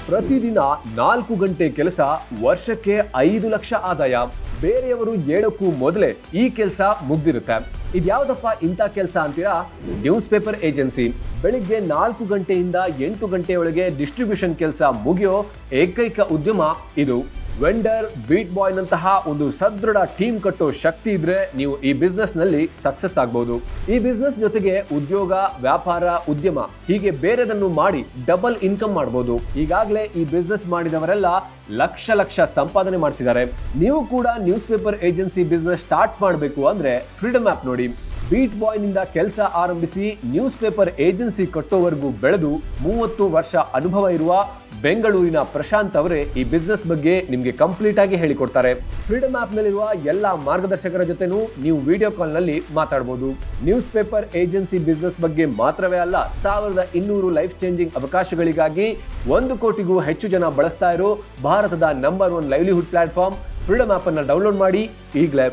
ಪ್ರತಿದಿನ 4 ಗಂಟೆ ಕೆಲಸ, ವರ್ಷಕ್ಕೆ 5 ಲಕ್ಷ ಆದಾಯ. ಬೇರೆಯವರು ಹೇಳೋಕ್ಕೂ ಮೊದಲೇ ಈ ಕೆಲಸ ಮುಗ್ದಿರುತ್ತೆ. ಇದ್ಯಾವುದಪ್ಪ ಇಂಥ ಕೆಲಸ ಅಂತೀರಾ? News paper agency. ಬೆಳಿಗ್ಗೆ 4 ಗಂಟೆಯಿಂದ 8 ಗಂಟೆಯೊಳಗೆ ಡಿಸ್ಟ್ರಿಬ್ಯೂಷನ್ ಕೆಲಸ ಮುಗಿಯೋ ಏಕೈಕ ಉದ್ಯಮ ಇದು. ವೆಂಡರ್, ಬೀಟ್ ಬಾಯ್ ನಂತಹ ಒಂದು ಸದೃಢ ಟೀಮ್ ಕಟ್ಟೋ ಶಕ್ತಿ ಇದ್ರೆ ನೀವು ಈ ಬಿಸ್ನೆಸ್ ನಲ್ಲಿ ಸಕ್ಸಸ್ ಆಗಬಹುದು. ಈ ಬಿಸ್ನೆಸ್ ಜೊತೆಗೆ ಉದ್ಯೋಗ, ವ್ಯಾಪಾರ, ಉದ್ಯಮ ಹೀಗೆ ಬೇರೆದನ್ನು ಮಾಡಿ ಡಬಲ್ ಇನ್ಕಮ್ ಮಾಡಬಹುದು. ಈಗಾಗಲೇ ಈ ಬಿಸ್ನೆಸ್ ಮಾಡಿದವರೆಲ್ಲ ಲಕ್ಷ ಸಂಪಾದನೆ ಮಾಡ್ತಿದ್ದಾರೆ. ನೀವು ಕೂಡ news paper agency business start ಮಾಡಬೇಕು ಅಂದ್ರೆ ಫ್ರೀಡಮ್ ಆಪ್ ನೋಡಿ. ಬೀಟ್ ಬಾಯ್ ನಿಂದ ಕೆಲಸ ಆರಂಭಿಸಿ ನ್ಯೂಸ್ ಪೇಪರ್ ಏಜೆನ್ಸಿ ಕಟ್ಟೋವರೆಗೂ ಬೆಳೆದು 30 ವರ್ಷ ಅನುಭವ ಇರುವ ಬೆಂಗಳೂರಿನ ಪ್ರಶಾಂತ್ ಅವರೇ ಈ ಬಿಸ್ನೆಸ್ ಬಗ್ಗೆ ನಿಮಗೆ ಕಂಪ್ಲೀಟ್ ಆಗಿ ಹೇಳಿಕೊಡ್ತಾರೆ. ಫ್ರೀಡಮ್ ಆಪ್ ನಲ್ಲಿರುವ ಎಲ್ಲಾ ಮಾರ್ಗದರ್ಶಕರ ಜೊತೆನೂ ನೀವು ವಿಡಿಯೋ ಕಾಲ್ ನಲ್ಲಿ ಮಾತಾಡಬಹುದು. ನ್ಯೂಸ್ ಪೇಪರ್ ಏಜೆನ್ಸಿ ಬಿಸ್ನೆಸ್ ಬಗ್ಗೆ ಮಾತ್ರವೇ ಅಲ್ಲ, 1200 ಲೈಫ್ ಚೇಂಜಿಂಗ್ ಅವಕಾಶಗಳಿಗಾಗಿ 1 ಕೋಟಿಗೂ ಹೆಚ್ಚು ಜನ ಬಳಸ್ತಾ ಇರೋ ಭಾರತದ number 1 livelihood platform freedom app ಅನ್ನು ಡೌನ್ಲೋಡ್ ಮಾಡಿ ಈಗಲೇ.